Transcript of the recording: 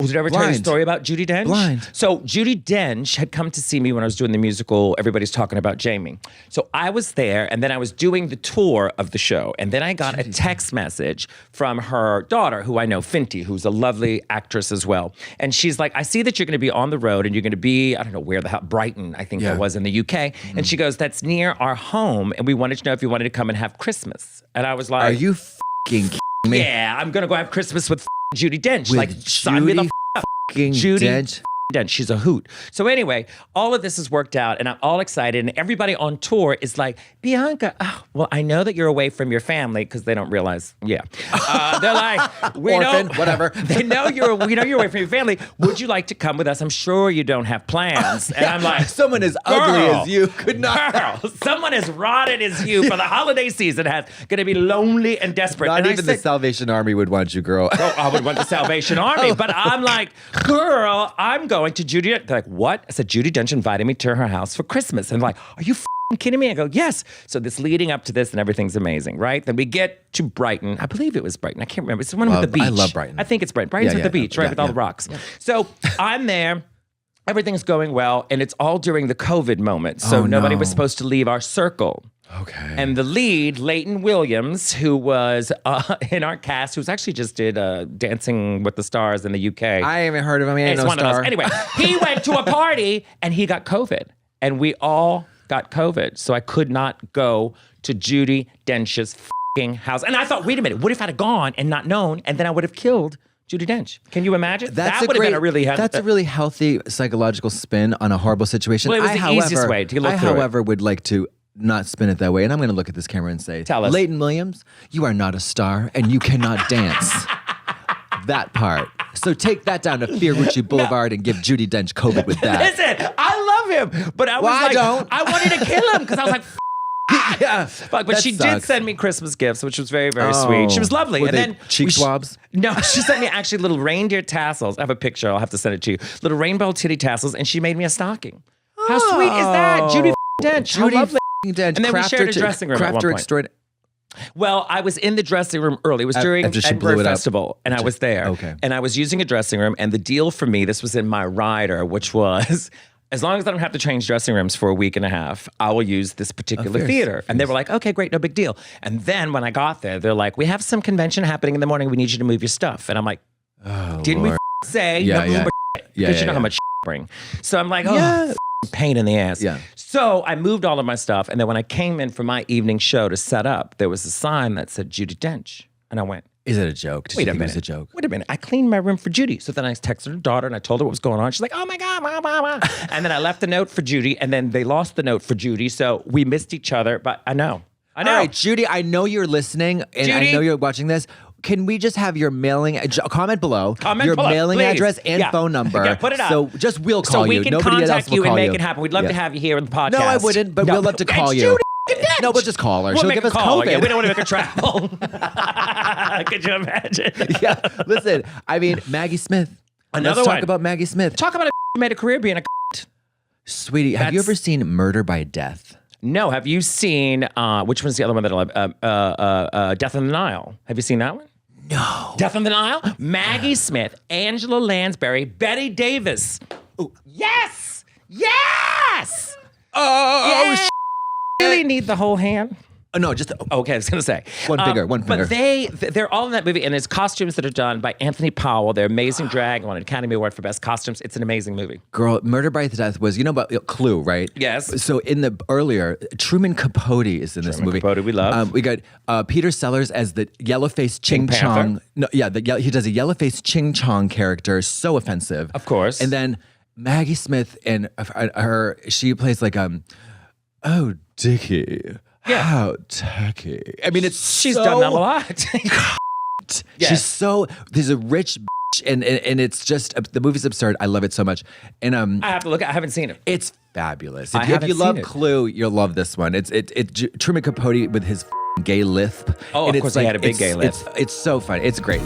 Did I ever tell you a story about Judi Dench? Blind. So Judi Dench had come to see me when I was doing the musical Everybody's Talking About Jamie. So I was there, and then I was doing the tour of the show. And then I got a text message from her daughter, who I know, Finty, who's a lovely actress as well. And she's like, I see that you're going to be on the road, and you're going to be, I don't know where the hell, Brighton, I think that was in the UK. And she goes, that's near our home, and we wanted to know if you wanted to come and have Christmas. And I was like, are you f***ing kidding me? Yeah, I'm going to go have Christmas with Judi Dench. With like, sign me the Judi Dench. Dench. She's a hoot. So anyway, all of this has worked out, and I'm all excited. And everybody on tour is like, Bianca, well, I know that you're away from your family, because they don't realize. Yeah, they're like, we Orphan, know, whatever. we know you're away from your family. Would you like to come with us? I'm sure you don't have plans. And I'm like, someone as ugly as you could not. Girl, someone as rotted as you for the holiday season has going to be lonely and desperate. Not and even the Salvation Army would want you, girl. Oh, I would want the Salvation Army, but I'm like, girl, I'm going to Judi. They're like, what? I said, Judi Dench invited me to her house for Christmas. And like, are you f***ing kidding me? I go, yes. So this leading up to this and everything's amazing, right? Then we get to Brighton. I believe it was Brighton. I can't remember. It's the one with the beach. I love Brighton. I think it's Brighton. Brighton's with the beach, right? With all the rocks. Yeah. So I'm there. Everything's going well. And it's all during the COVID moment. So nobody was supposed to leave our circle. Okay. And the lead, Leighton Williams, who was in our cast, who's actually just did Dancing with the Stars in the UK. I haven't heard of him. He ain't no star. Anyway, he went to a party and he got COVID. And we all got COVID. So I could not go to Judi Dench's f***ing house. And I thought, wait a minute, what if I'd have gone and not known, and then I would have killed Judi Dench? Can you imagine? That's that would have been a really That's a really healthy psychological spin on a horrible situation. Well, it was the easiest way to look through it. However, would like to not spin it that way. And I'm going to look at this camera and say, tell us. Leighton Williams, you are not a star and you cannot dance. That part. So take that down to Fiorucci Boulevard and give Judi Dench COVID with that. Listen, I love him, but I was like, I wanted to kill him because I was like, yeah, but she did send me Christmas gifts, which was very, very sweet. She was lovely. Were and they then cheek swabs? No, she sent me actually little reindeer tassels. I have a picture. I'll have to send it to you. Little rainbow titty tassels, and she made me a stocking. How sweet is that? Judi Dench. Judi How lovely. Dench. And then we shared a dressing room at one point. Well, I was in the dressing room early. It was during Edinburgh Festival, and I was there. Okay. And I was using a dressing room, and the deal for me, this was in my rider, which was, as long as I don't have to change dressing rooms for a week and a half, I will use this particular theater. And they were like, okay, great, no big deal. And then when I got there, they're like, we have some convention happening in the morning. We need you to move your stuff. And I'm like, didn't we say no Uber shit? Because you know how much shit I bring. So I'm like, pain in the ass. Yeah. So I moved all of my stuff. And then when I came in for my evening show to set up, there was a sign that said Judi Dench. And I went, is it a joke? Did Wait you a think minute. It was a joke? Wait a minute. I cleaned my room for Judi. So then I texted her daughter and I told her what was going on. She's like, oh my God, blah, blah, blah. And then I left a note for Judi, and then they lost the note for Judi. So we missed each other, but I know. All right, Judi, I know you're listening and I know you're watching this. Can we just have your mailing, comment below, your mailing address and phone number. Yeah, put it up. So just we'll call you. So we can Nobody else contact will you and call make it happen. We'd love to have you here in the podcast. No, I wouldn't, but we'll love to call you. No, we'll just call her. She'll give us COVID. Yeah, we don't want to make her travel. Could you imagine? Yeah. Listen, I mean, Maggie Smith. Let's talk about Maggie Smith. Talk about who made a career being a Sweetie, have you ever seen Murder by Death? No. Have you seen, which one's the other one that I love? Death on the Nile. Have you seen that one? No. Death on the Nile? Maggie Smith, Angela Lansbury, Betty Davis. Ooh. Yes! Yes! Oh, really need the whole hand? No, just okay. I was gonna say one finger. But they're all in that movie, and there's costumes that are done by Anthony Powell. They're amazing drag. Won an Academy Award for Best Costumes. It's an amazing movie. Girl, Murder by Death was about Clue, right? Yes. So in the earlier, Truman Capote is in this movie. Capote, we love. We got Peter Sellers as the yellow-faced Ching Chong. No, yeah, he does a yellow-faced Ching Chong character, so offensive. Of course. And then Maggie Smith and she plays like oh Dickie. Yeah. How tacky. I mean, she's done that a lot. Yes. She's so, there's a rich bitch, and it's just, the movie's absurd. I love it so much. And I have to look I haven't seen it. It's fabulous. If you love Clue, you'll love this one. It's Truman Capote with his gay lisp. Oh, of course he had a big gay lisp. It's so fun. It's great.